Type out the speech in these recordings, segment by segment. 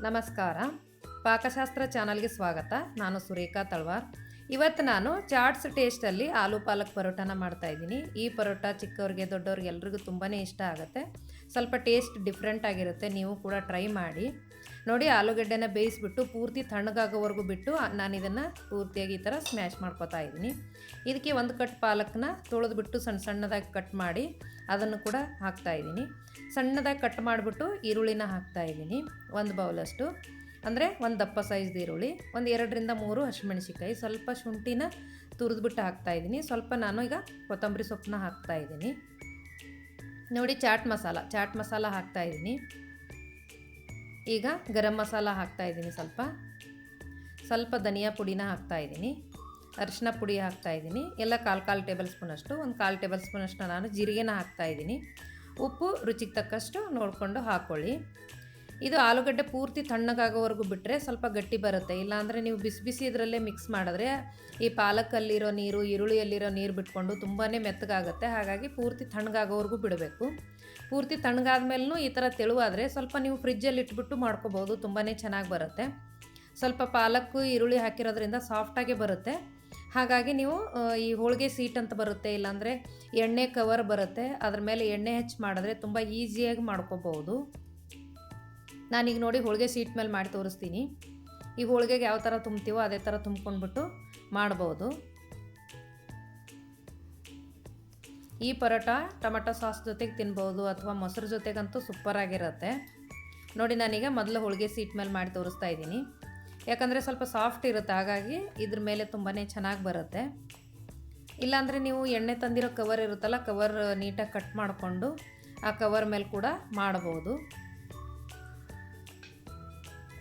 ನಮಸ್ಕಾರ. ಪಾಕಶಾಸ್ತ್ರ ಚಾನಲ್ಗೆ ಸ್ವಾಗತ. ನಾನು ಸುರೇಖಾ ತಳವಾರ್. ಇವತ್ತು ನಾನು ಚಾಟ್ಸ್ ಟೇಸ್ಟಲ್ಲಿ ಆಲೂ ಪಾಲಕ್ ಪರೋಟಾನ ಮಾಡ್ತಾಯಿದ್ದೀನಿ. ಈ ಪರೋಟ ಚಿಕ್ಕವ್ರಿಗೆ ದೊಡ್ಡವ್ರಿಗೆ ಎಲ್ರಿಗೂ ತುಂಬಾ ಇಷ್ಟ ಆಗುತ್ತೆ. ಸ್ವಲ್ಪ ಟೇಸ್ಟ್ ಡಿಫ್ರೆಂಟ್ ಆಗಿರುತ್ತೆ. ನೀವು ಕೂಡ ಟ್ರೈ ಮಾಡಿ ನೋಡಿ. ಆಲೂಗಡ್ಡೆನ ಬೇಯಿಸ್ಬಿಟ್ಟು ಪೂರ್ತಿ ತಣ್ಣಗಾಗೋವರೆಗೂ ಬಿಟ್ಟು ನಾನು ಇದನ್ನು ಪೂರ್ತಿಯಾಗಿ ಈ ಥರ ಸ್ಮ್ಯಾಶ್ ಮಾಡ್ಕೊತಾ ಇದ್ದೀನಿ. ಇದಕ್ಕೆ ಒಂದು ಕಟ್ ಪಾಲಕ್ನ ತೊಳೆದ್ಬಿಟ್ಟು ಸಣ್ಣ ಸಣ್ಣದಾಗಿ ಕಟ್ ಮಾಡಿ ಅದನ್ನು ಕೂಡ ಹಾಕ್ತಾಯಿದ್ದೀನಿ. ಸಣ್ಣದಾಗಿ ಕಟ್ ಮಾಡಿಬಿಟ್ಟು ಈರುಳ್ಳಿನ ಹಾಕ್ತಾಯಿದ್ದೀನಿ, ಒಂದು ಬೌಲಷ್ಟು. ಅಂದರೆ ಒಂದು ದಪ್ಪ ಸೈಜ್ದು ಈರುಳ್ಳಿ, ಒಂದು 2ರಿಂದ 3 ಹಸಿಮೆಣಸಿಕಾಯಿ, ಸ್ವಲ್ಪ ಶುಂಠಿನ ತುರಿದ್ಬಿಟ್ಟು ಹಾಕ್ತಾಯಿದ್ದೀನಿ. ಸ್ವಲ್ಪ ನಾನು ಈಗ ಕೊತ್ತಂಬರಿ ಸೊಪ್ಪನ್ನ ಹಾಕ್ತಾಯಿದ್ದೀನಿ. ನೋಡಿ, ಚಾಟ್ ಮಸಾಲ ಹಾಕ್ತಾಯಿದ್ದೀನಿ. ಈಗ ಗರಂ ಮಸಾಲ ಹಾಕ್ತಾಯಿದ್ದೀನಿ. ಸ್ವಲ್ಪ ಧನಿಯಾ ಪುಡಿನ ಹಾಕ್ತಾಯಿದ್ದೀನಿ. ಅರಿಶಿನ ಪುಡಿ ಹಾಕ್ತಾಯಿದ್ದೀನಿ. ಎಲ್ಲ ಕಾಲು ಟೇಬಲ್ ಸ್ಪೂನಷ್ಟು, ಒಂದು 1/4 ಟೇಬಲ್ ಸ್ಪೂನಷ್ಟು ನಾನು ಜೀರಿಗೆನ ಹಾಕ್ತಾಯಿದ್ದೀನಿ. ಉಪ್ಪು ರುಚಿಗೆ ತಕ್ಕಷ್ಟು ನೋಡಿಕೊಂಡು ಹಾಕ್ಕೊಳ್ಳಿ. ಇದು ಆಲೂಗಡ್ಡೆ ಪೂರ್ತಿ ತಣ್ಣಗಾಗೋವರೆಗೂ ಬಿಟ್ಟರೆ ಸ್ವಲ್ಪ ಗಟ್ಟಿ ಬರುತ್ತೆ. ಇಲ್ಲಾಂದರೆ ನೀವು ಬಿಸಿ ಇದರಲ್ಲೇ ಮಿಕ್ಸ್ ಮಾಡಿದ್ರೆ ಈ ಪಾಲಕಲ್ಲಿರೋ ನೀರು, ಈರುಳ್ಳಿಯಲ್ಲಿರೋ ನೀರು ಬಿಟ್ಕೊಂಡು ತುಂಬಾ ಮೆತ್ತಗಾಗುತ್ತೆ. ಹಾಗಾಗಿ ಪೂರ್ತಿ ತಣ್ಣಗಾಗೋವರೆಗೂ ಬಿಡಬೇಕು. ಪೂರ್ತಿ ತಣ್ಣಗಾದ್ಮೇಲೂ ಈ ಥರ ತೆಳುವಾದರೆ ಸ್ವಲ್ಪ ನೀವು ಫ್ರಿಜ್ಜಲ್ಲಿ ಇಟ್ಬಿಟ್ಟು ಮಾಡ್ಕೋಬೋದು, ತುಂಬಾ ಚೆನ್ನಾಗಿ ಬರುತ್ತೆ. ಸ್ವಲ್ಪ ಪಾಲಕ್ಕು ಈರುಳ್ಳಿ ಹಾಕಿರೋದ್ರಿಂದ ಸಾಫ್ಟಾಗೇ ಬರುತ್ತೆ. ಹಾಗಾಗಿ ನೀವು ಈ ಹೋಳಿಗೆ ಸೀಟ್ ಅಂತ ಬರುತ್ತೆ, ಇಲ್ಲಾಂದರೆ ಎಣ್ಣೆ ಕವರ್ ಬರುತ್ತೆ, ಅದ್ರ ಮೇಲೆ ಎಣ್ಣೆ ಹಚ್ಚಿ ಮಾಡಿದ್ರೆ ತುಂಬ ಈಸಿಯಾಗಿ ಮಾಡ್ಕೋಬೋದು. ನಾನೀಗ ನೋಡಿ ಹೋಳಿಗೆ ಸೀಟ್ ಮೇಲೆ ಮಾಡಿ ತೋರಿಸ್ತೀನಿ. ಈ ಹೋಳಿಗೆಗೆ ಯಾವ ಥರ ತುಂಬ್ತೀವೋ ಅದೇ ಥರ ತುಂಬ್ಕೊಂಡ್ಬಿಟ್ಟು ಮಾಡ್ಬೋದು. ಈ ಪರೋಟ ಟೊಮೆಟೊ ಸಾಸ್ ಜೊತೆಗೆ ತಿನ್ಬೋದು, ಅಥವಾ ಮೊಸರು ಜೊತೆಗಂತೂ ಸೂಪರಾಗಿರುತ್ತೆ. ನೋಡಿ, ನಾನೀಗ ಮೊದಲು ಹೋಳಿಗೆ ಸೀಟ್ ಮೇಲೆ ಮಾಡಿ ತೋರಿಸ್ತಾ ಇದ್ದೀನಿ. ಯಾಕಂದರೆ ಸ್ವಲ್ಪ ಸಾಫ್ಟ್ ಇರುತ್ತೆ, ಹಾಗಾಗಿ ಇದ್ರ ಮೇಲೆ ತುಂಬಾ ಚೆನ್ನಾಗಿ ಬರುತ್ತೆ. ಇಲ್ಲಾಂದರೆ ನೀವು ಎಣ್ಣೆ ತಂದಿರೋ ಕವರ್ ಇರುತ್ತಲ್ಲ, ಕವರ್ ನೀಟಾಗಿ ಕಟ್ ಮಾಡಿಕೊಂಡು ಆ ಕವರ್ ಮೇಲೆ ಕೂಡ ಮಾಡ್ಬೋದು.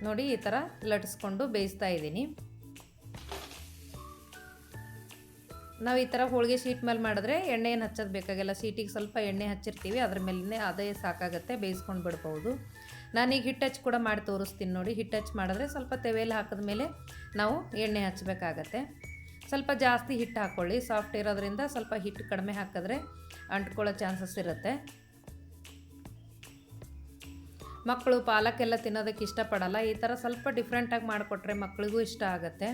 ನೋಡಿ, ಈ ಥರ ಲಟ್ಟಿಸ್ಕೊಂಡು ಬೇಯಿಸ್ತಾ ಇದ್ದೀನಿ. ನಾವು ಈ ಥರ ಹೋಳಿಗೆ ಶೀಟ್ ಮೇಲೆ ಮಾಡಿದ್ರೆ ಎಣ್ಣೆ ಏನು ಹಚ್ಚೋದು ಬೇಕಾಗಿಲ್ಲ. ಸೀಟಿಗೆ ಸ್ವಲ್ಪ ಎಣ್ಣೆ ಹಚ್ಚಿರ್ತೀವಿ, ಅದ್ರ ಮೇಲೇ ಅದೇ ಸಾಕಾಗುತ್ತೆ, ಬೇಯಿಸ್ಕೊಂಡು ಬಿಡ್ಬೋದು. ನಾನೀಗ ಹಿಟ್ಟು ಹಚ್ಚಿ ಕೂಡ ಮಾಡಿ ತೋರಿಸ್ತೀನಿ ನೋಡಿ. ಹಿಟ್ಟು ಹಚ್ಚಿ ಮಾಡಿದ್ರೆ ಸ್ವಲ್ಪ ತೆವೆಯಲ್ಲಿ ಹಾಕಿದ ಮೇಲೆ ನಾವು ಎಣ್ಣೆ ಹಚ್ಚಬೇಕಾಗತ್ತೆ. ಸ್ವಲ್ಪ ಜಾಸ್ತಿ ಹಿಟ್ಟು ಹಾಕ್ಕೊಳ್ಳಿ, ಸಾಫ್ಟ್ ಇರೋದ್ರಿಂದ ಸ್ವಲ್ಪ ಹಿಟ್ಟು ಕಡಿಮೆ ಹಾಕಿದ್ರೆ ಅಂಟ್ಕೊಳ್ಳೋ ಚಾನ್ಸಸ್ ಇರುತ್ತೆ. ಮಕ್ಕಳು ಪಾಲಕ್ಕೆಲ್ಲ ತಿನ್ನೋದಕ್ಕೆ ಇಷ್ಟಪಡಲ್ಲ. ಈ ಥರ ಸ್ವಲ್ಪ ಡಿಫ್ರೆಂಟಾಗಿ ಮಾಡಿಕೊಟ್ರೆ ಮಕ್ಕಳಿಗೂ ಇಷ್ಟ ಆಗುತ್ತೆ.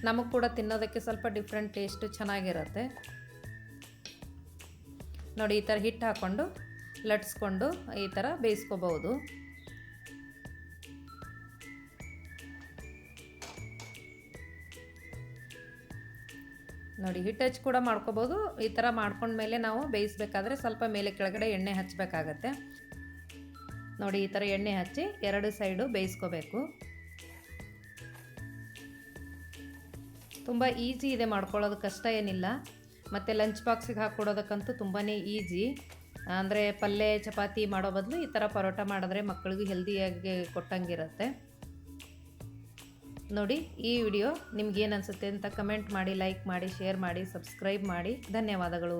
ನಮಗೆ ಕೂಡ ತಿನ್ನೋದಕ್ಕೆ ಸ್ವಲ್ಪ ಡಿಫ್ರೆಂಟ್ ಟೇಸ್ಟು ಚೆನ್ನಾಗಿರುತ್ತೆ. ನೋಡಿ, ಈ ಥರ ಹಿಟ್ಟು ಹಾಕ್ಕೊಂಡು ಲಟ್ಸ್ಕೊಂಡು ಈ ಥರ ಬೇಯಿಸ್ಕೋಬೋದು. ನೋಡಿ, ಹಿಟ್ಟು ಹಚ್ಚಿ ಕೂಡ ಮಾಡ್ಕೋಬೋದು. ಈ ಥರ ಮಾಡ್ಕೊಂಡ್ಮೇಲೆ ನಾವು ಬೇಯಿಸ್ಬೇಕಾದ್ರೆ ಸ್ವಲ್ಪ ಮೇಲೆ ಕೆಳಗಡೆ ಎಣ್ಣೆ ಹಚ್ಚಬೇಕಾಗತ್ತೆ. ನೋಡಿ, ಈ ಥರ ಎಣ್ಣೆ ಹಚ್ಚಿ 2 ಸೈಡು ಬೇಯಿಸ್ಕೋಬೇಕು. ತುಂಬ ಈಸಿ ಇದೆ, ಮಾಡ್ಕೊಳ್ಳೋದು ಕಷ್ಟ ಏನಿಲ್ಲ. ಮತ್ತು ಲಂಚ್ ಬಾಕ್ಸಿಗೆ ಹಾಕ್ಕೊಡೋದಕ್ಕಂತೂ ತುಂಬಾ ಈಸಿ. ಅಂದರೆ ಪಲ್ಯ ಚಪಾತಿ ಮಾಡೋ ಬದಲು ಈ ಥರ ಪರೋಟ ಮಾಡಿದ್ರೆ ಮಕ್ಕಳಿಗೂ ಹೆಲ್ದಿಯಾಗಿ ಕೊಟ್ಟಂಗಿರುತ್ತೆ. ನೋಡಿ, ಈ ವಿಡಿಯೋ ನಿಮ್ಗೇನು ಅನಿಸುತ್ತೆ ಅಂತ ಕಮೆಂಟ್ ಮಾಡಿ, ಲೈಕ್ ಮಾಡಿ, ಶೇರ್ ಮಾಡಿ, ಸಬ್ಸ್ಕ್ರೈಬ್ ಮಾಡಿ. ಧನ್ಯವಾದಗಳು.